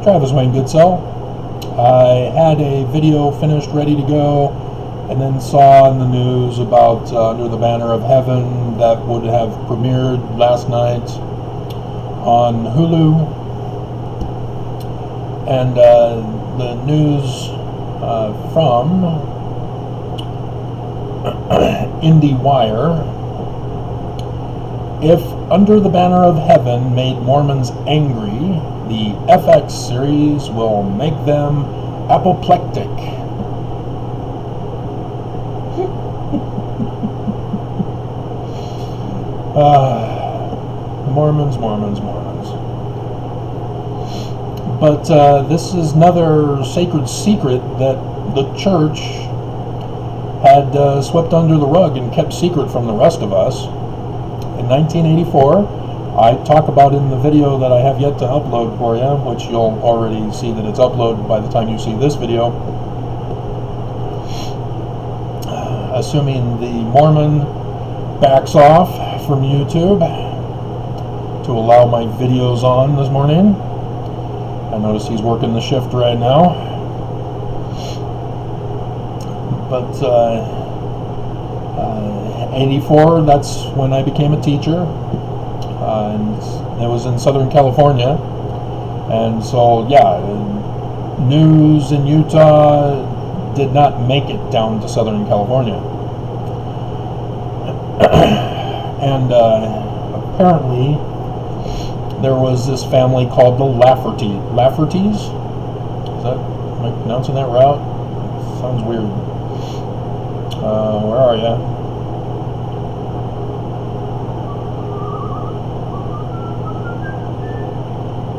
Travis Wayne Goodsell. I had a video finished, ready to go, and then saw in the news about Under the Banner of Heaven that would have premiered last night on Hulu. And the news from IndieWire: if Under the Banner of Heaven made Mormons angry, the FX series will make them apoplectic. Mormons. But this is another sacred secret that the church had swept under the rug and kept secret from the rest of us. In 1984, I talk about in the video that I have yet to upload for you, which you'll already see that it's uploaded by the time you see this video. Assuming the Mormon backs off from YouTube to allow my videos on this morning. I notice he's working the shift right now. But 84, that's when I became a teacher. And it was in Southern California. And so, yeah, news in Utah did not make it down to Southern California. And apparently there was this family called the Laffertys. Am I pronouncing that right? Sounds weird. Where are you?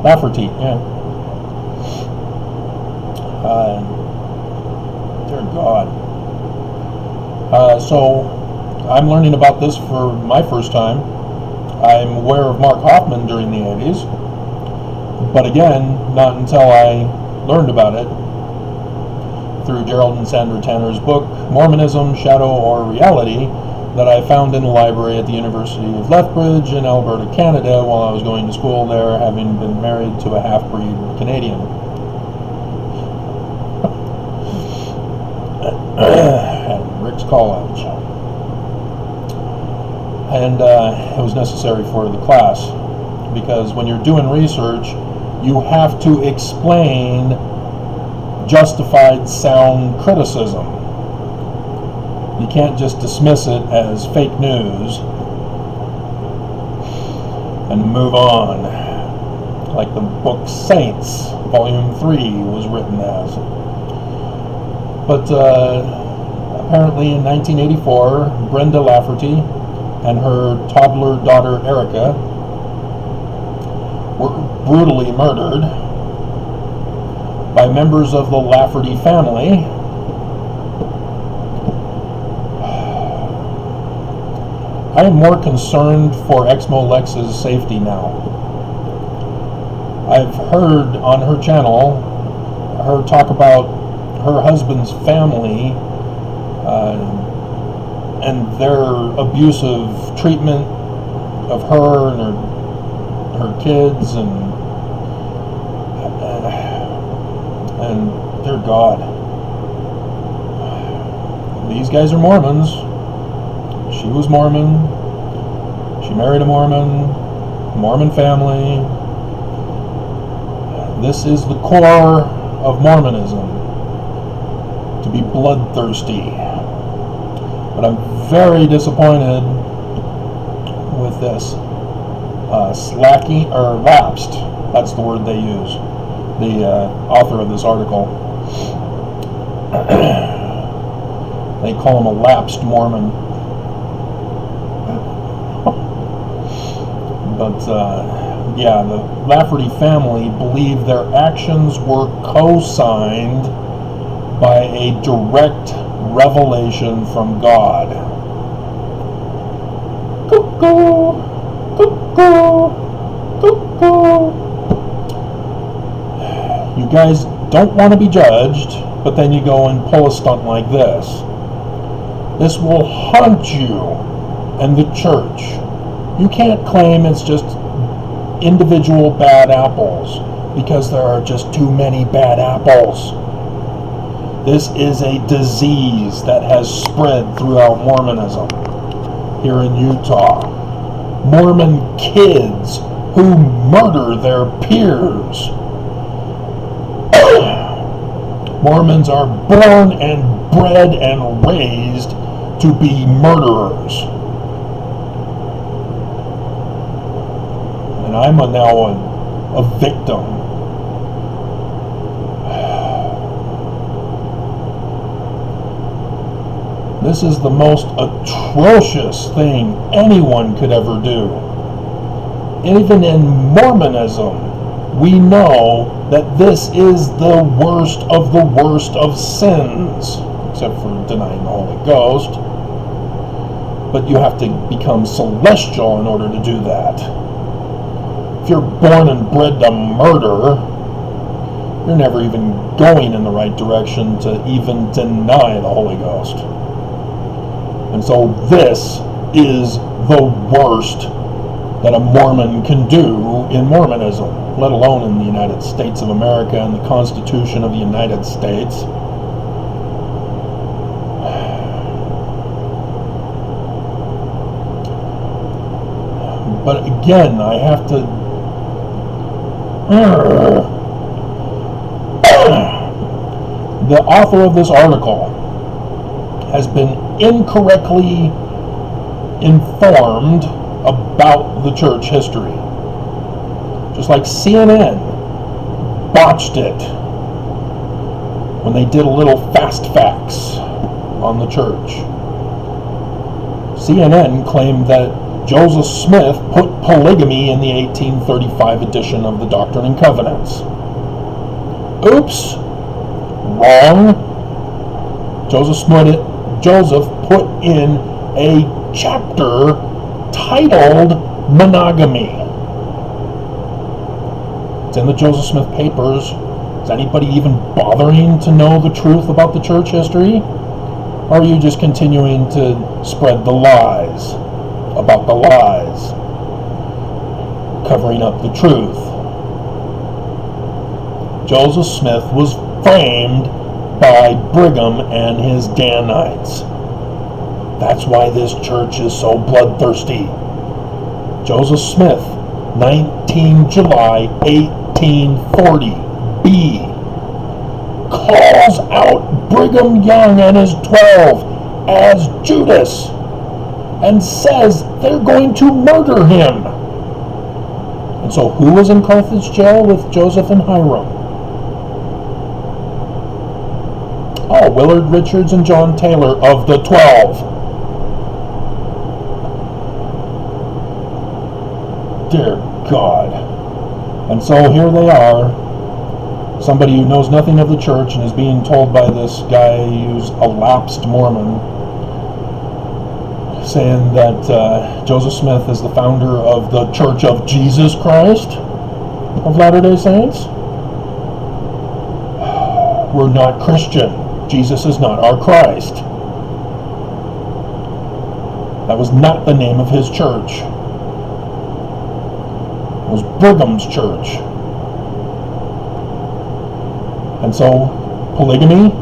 Lafferty, yeah. Dear God. So I'm learning about this for my first time. I'm aware of Mark Hoffman during the 80s, but again, not until I learned about it through Gerald and Sandra Tanner's book, Mormonism, Shadow or Reality, that I found in the library at the University of Lethbridge in Alberta, Canada, while I was going to school there, having been married to a half-breed Canadian. At Rick's College. And it was necessary for the class, because when you're doing research, you have to explain justified sound criticism. You can't just dismiss it as fake news and move on, like the book Saints, Volume 3 was written as. But apparently in 1984, Brenda Lafferty and her toddler daughter Erica were brutally murdered by members of the Lafferty family. I am more concerned for Exmo Lex's safety now. I've heard on her channel her talk about her husband's family and their abusive treatment of her and her kids, and dear God, these guys are Mormons. She was Mormon. She married a Mormon family. This is the core of Mormonism, to be bloodthirsty. But I'm very disappointed with this slacking, or lapsed, that's the word they use, the author of this article. They call him a lapsed Mormon. But yeah, the Lafferty family believe their actions were co-signed by a direct revelation from God. Cuckoo, cuckoo, cuckoo. You guys don't want to be judged, but then you go and pull a stunt like this. This will haunt you and the church. You can't claim it's just individual bad apples. because there are just too many bad apples. This is a disease that has spread throughout Mormonism here in Utah. Mormon kids who murder their peers. Mormons are born and bred and raised to be murderers. And I'm now a victim. This is the most atrocious thing anyone could ever do. Even in Mormonism, we know that this is the worst of sins, except for denying the Holy Ghost. But you have to become celestial in order to do that. If you're born and bred to murder, you're never even going in the right direction to even deny the Holy Ghost. And so this is the worst that a Mormon can do in Mormonism, let alone in the United States of America and the Constitution of the United States. But again, I have to... The author of this article has been incorrectly informed about the church history. Just like CNN botched it when they did a little fast facts on the church. CNN claimed that Joseph Smith put polygamy in the 1835 edition of the Doctrine and Covenants. Oops, wrong. Joseph put in a chapter titled Monogamy. It's in the Joseph Smith papers. Is anybody even bothering to know the truth about the church history? Or are you just continuing to spread the lies about the lies, covering up the truth? Joseph Smith was framed by Brigham and his Danites. That's why this church is so bloodthirsty. Joseph Smith, 19 July 1840, B, calls out Brigham Young and his 12 as Judas and says they're going to murder him. And so who was in Carthage jail with Joseph and Hiram? Oh, Willard Richards and John Taylor of the 12. Dear God. And so here they are, somebody who knows nothing of the church and is being told by this guy who's a lapsed Mormon, saying that Joseph Smith is the founder of the Church of Jesus Christ of Latter-day Saints. We're not Christian. Jesus is not our Christ. That was not the name of his church. It was Brigham's church. And so, polygamy?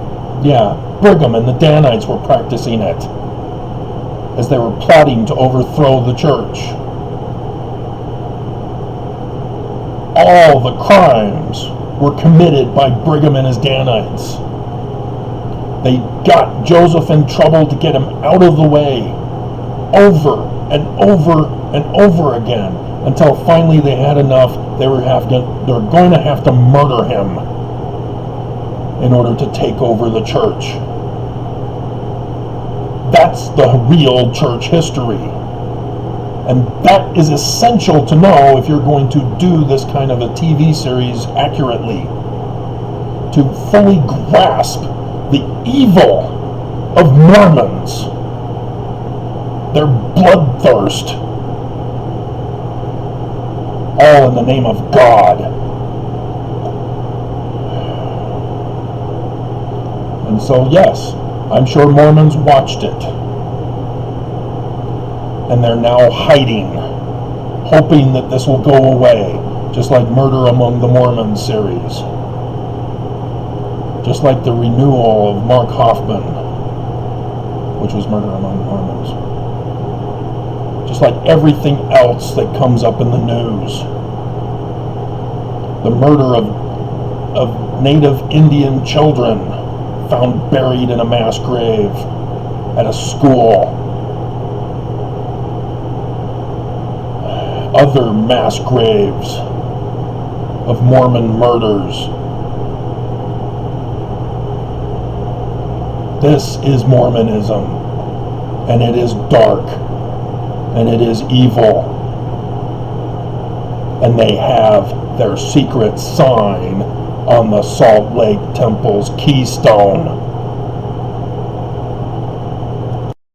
Yeah, Brigham and the Danites were practicing it as they were plotting to overthrow the church. All the crimes were committed by Brigham and his Danites. They got Joseph in trouble to get him out of the way, over and over and over again, until finally they had enough. They were going to have to murder him in order to take over the church. That's the real church history. And that is essential to know if you're going to do this kind of a TV series accurately, to fully grasp the evil of Mormons, their bloodthirst, all in the name of God. And so, yes, I'm sure Mormons watched it. And they're now hiding, hoping that this will go away. Just like Murder Among the Mormons series. Just like the renewal of Mark Hoffman, which was Murder Among the Mormons. Just like everything else that comes up in the news. The murder of native Indian children found buried in a mass grave at a school. Other mass graves of Mormon murders. This is Mormonism, and it is dark, and it is evil, and they have their secret sign on the Salt Lake Temple's keystone.